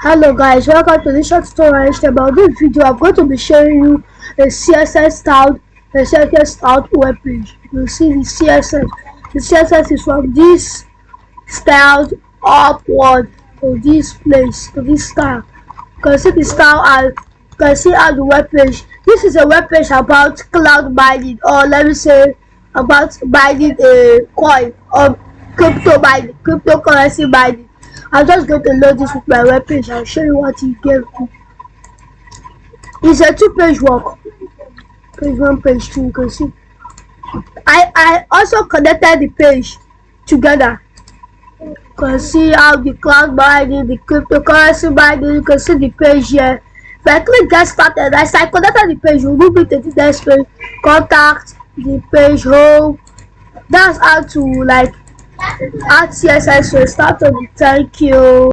Hello guys, welcome to this short tutorial. About this video, I'm going to be showing you a CSS styled web page. You see the CSS. The CSS is from this styled upward to this place, to this style. You can see the style and you can see how the web page. This is a web page about cloud mining, or let me say about mining a coin or cryptocurrency mining. I'm just going to load this with my web page and show you what it gave me. It's a two-page work. Page 1, page 2, you can see. I also connected the page together. You can see how the cloud mining, the cryptocurrency mining, you can see the page here. If I click get started, as I connected the page, you move it to the next page, contact, the page home. That's how to like add CSS. So start on. Thank you.